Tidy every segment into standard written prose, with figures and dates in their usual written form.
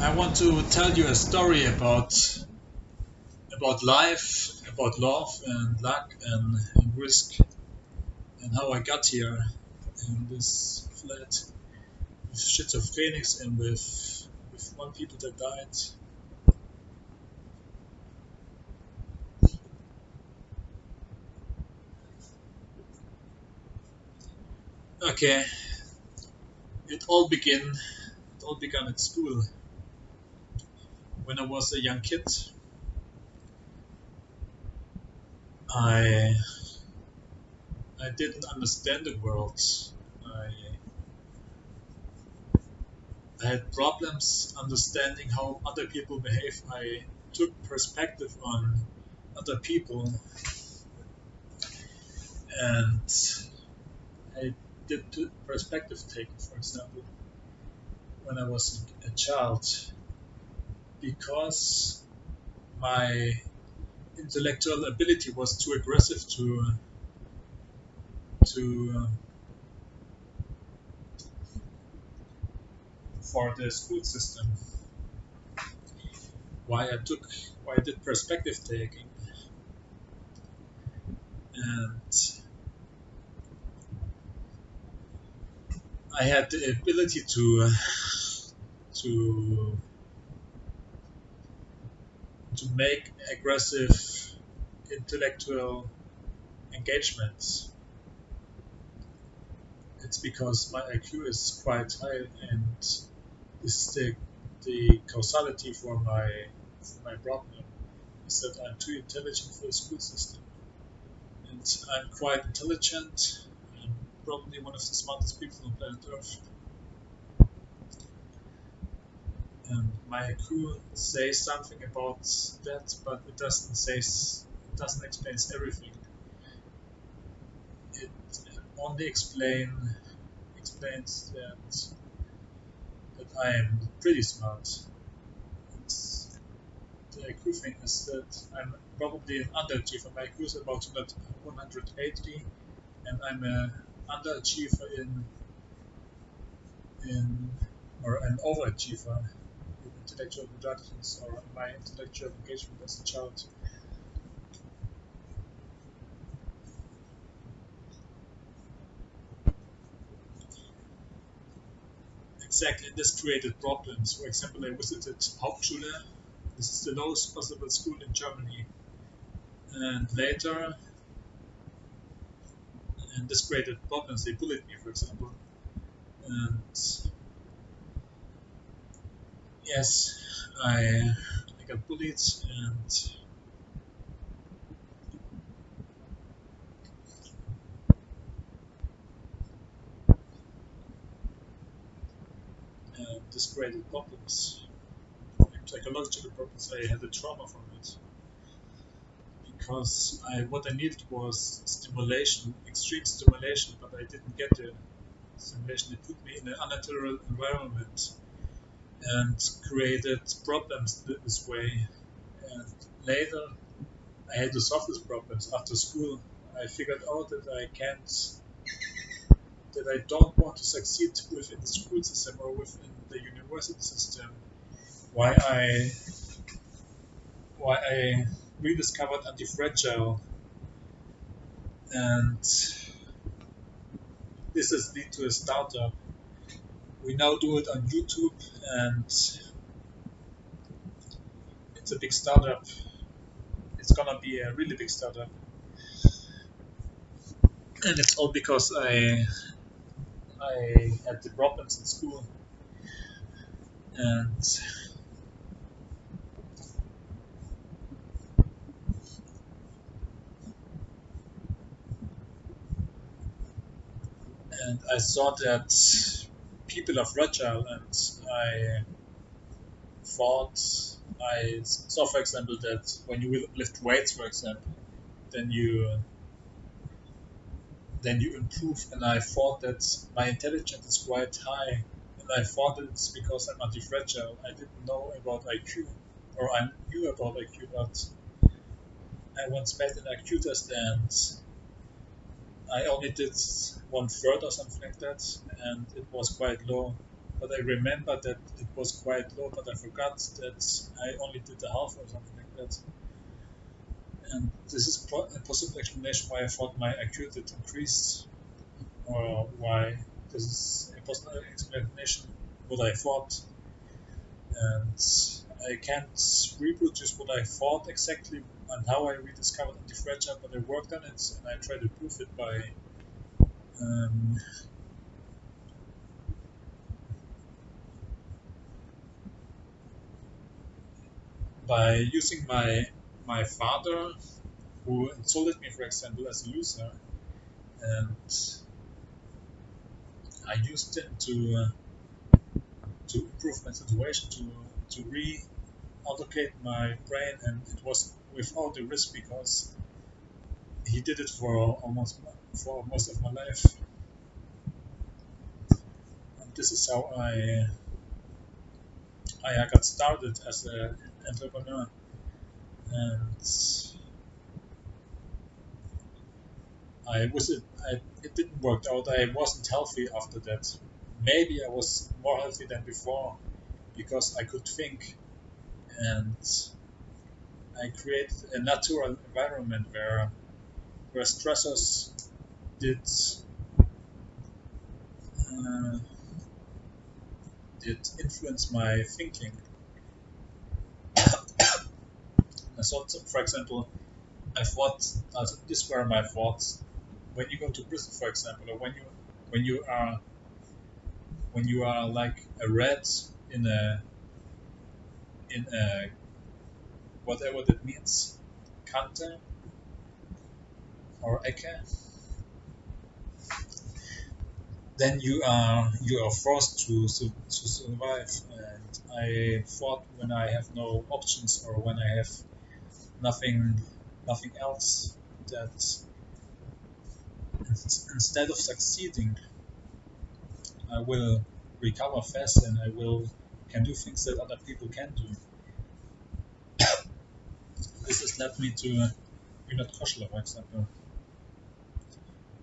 I want to tell you a story about life, about love and luck and risk, and how I got here in this flat with schizophrenics and with one people that died. Okay, it all began at school when I was a young kid. I I didn't understand the world. I I had problems understanding how other people behave. I took perspective on other people, and I did perspective taking, for example, when I was a child, because my intellectual ability was too aggressive to for the school system. Why I did perspective taking, and I had the ability to to make aggressive intellectual engagements. It's because my IQ is quite high, and this is the causality for my problem is that I'm too intelligent for the school system. And I'm quite intelligent. I'm probably one of the smartest people on planet Earth. And my IQ says something about that, but it doesn't explain everything. It only explains that I am pretty smart. It's, the IQ thing is that I'm probably an underachiever. My IQ is about 180, and I'm an underachiever in or an overachiever in intellectual productions or my intellectual engagement as a child. Exactly, this created problems. For example, I visited Hauptschule. This is the lowest possible school in Germany, and later, and this created problems. They bullied me, for example, and yes, I got bullied, and this created problems, psychological problems. I had a trauma from it because what I needed was stimulation, extreme stimulation, but I didn't get the stimulation. It put me in an unnatural environment and created problems this way. And later, I had to solve these problems after school. I figured out that I don't want to succeed within the school system or within the university system. Why I why I rediscovered anti-fragile, and this has led to a startup. We now do it on YouTube, and it's a big startup. It's gonna be a really big startup, and it's all because I had the problems in school, and I saw that people are fragile, and I thought I saw, for example, that when you will lift weights, for example, then you improve. And I thought that my intelligence is quite high, and I thought it's because I'm anti-fragile. I didn't know about IQ, or I knew about IQ, but I once made an IQ test, and I only did one third or something like that, and it was quite low. but I remember that it was quite low, but I forgot that I only did the half or something like that. And this is a possible explanation why I thought my IQ did increase, or why this is a possible explanation what I thought. And I can't reproduce what I thought exactly and how I rediscovered anti-fragile, but I worked on it and I tried to prove it um, by using my father, who insulted me, for example, as a loser, and I used him to improve my situation, to reallocate my brain, and it was without the risk because he did it for most of my life. And this is how I got started as an entrepreneur, and it didn't work out. I wasn't healthy after that. Maybe I was more healthy than before because I could think, and I created a natural environment where stressors did uh, did influence my thinking. I thought, for example, I thought these were my thoughts. When you go to prison, for example, or when you are when you are like a rat in a whatever that means, Kante or Ecke, then you are forced to survive. And I thought when I have no options or when I have nothing nothing else, that instead of succeeding, I will recover fast and I will can do things that other people can do. This has led me to Rinat Koschler, for example.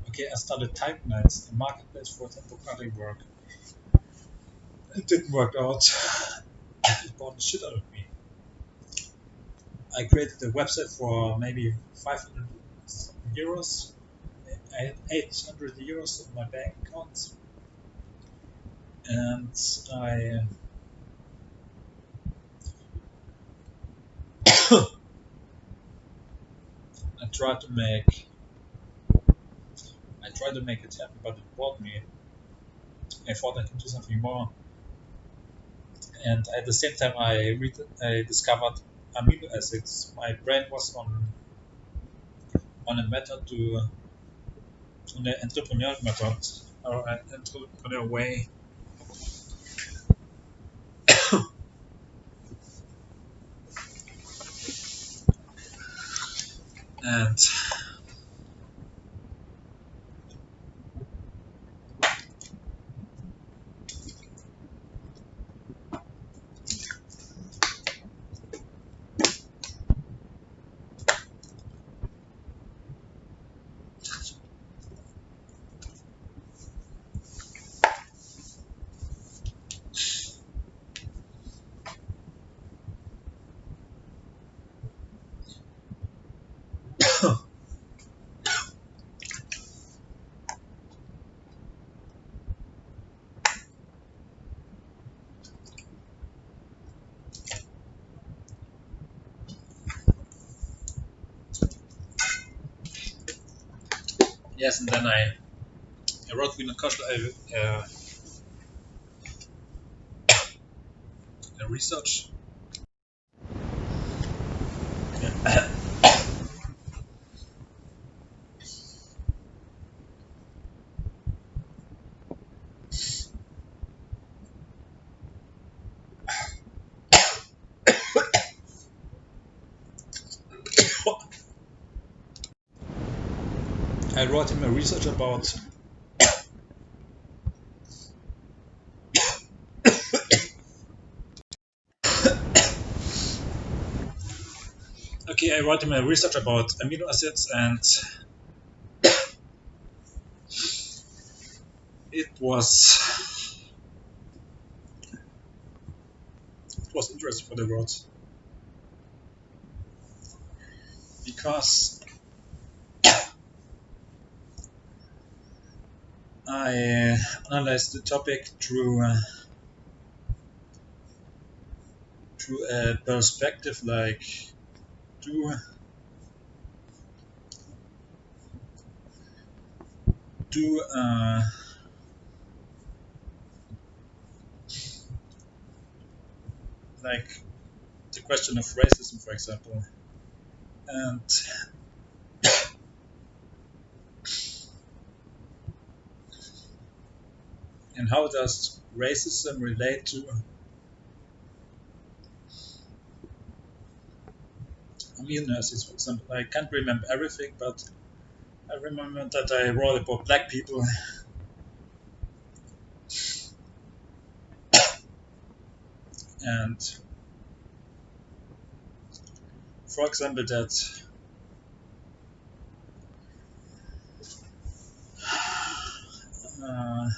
Okay, I started Type Nights, a marketplace for temporary work. It didn't work out. It bought the shit out of me. I created a website for maybe 500 euros. I had 800 euros in my bank account, and I tried to make it happen, but it bought me. I thought I could do something more, and at the same time, I discovered amino acids. My brain was on a method on an entrepreneurial method or an entrepreneurial way, and yes, and then I wrote with Koschler a research. I wrote him a research about okay, I wrote him a research about amino acids, and it was was interesting for the world, because I analyzed the topic through a perspective like do like the question of racism, for example, and how does racism relate to immunities, for example. I can't remember everything, but I remember that I wrote about black people and, for example, that uh,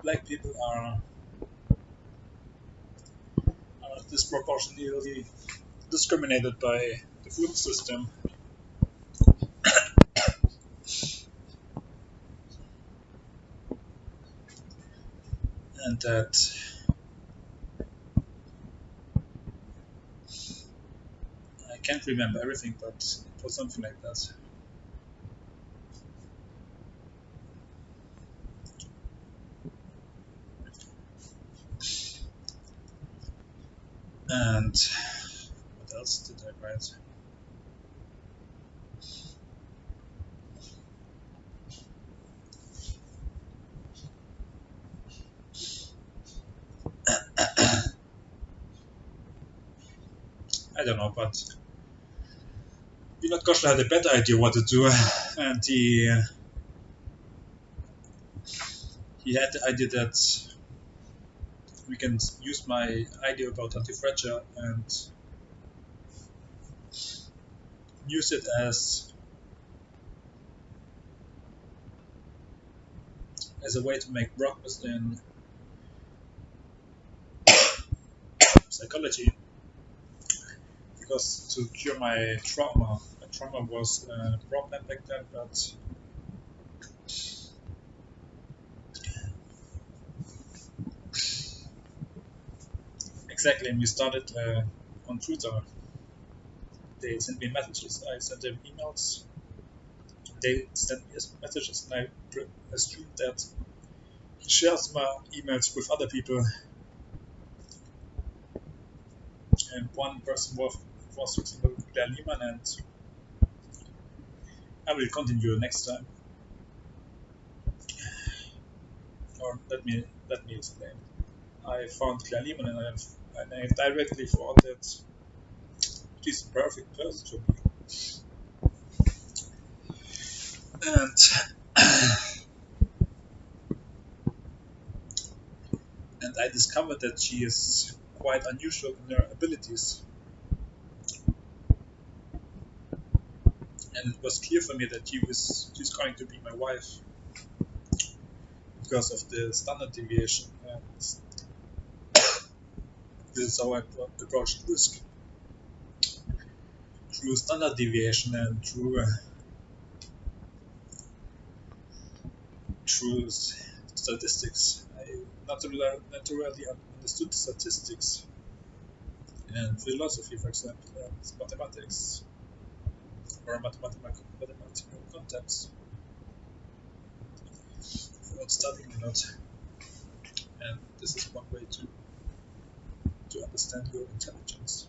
black people are disproportionately discriminated by the food system, and that I can't remember everything, but it was something like that. And what else did I write? I don't know, but Vinod Koshla had a better idea what to do, and he had the idea that we can use my idea about anti-fragile and use it as a way to make progress in psychology, because to cure my trauma was a problem back then, but exactly, and we started on Twitter. They sent me messages, I sent them emails, they sent me messages, and I assumed that he shares my emails with other people, and one person was for example Claire Lehmann, and I will continue next time. Or let me explain. I found Claire Lehmann, and I directly thought that she's the perfect person for me. And and I discovered that she is quite unusual in her abilities. And it was clear for me that she's going to be my wife because of the standard deviation. And this is how I approached risk, through standard deviation and through statistics. I naturally understood statistics and philosophy, for example, and mathematics, or mathematical concepts without studying a lot. And this is one way to understand your intelligence.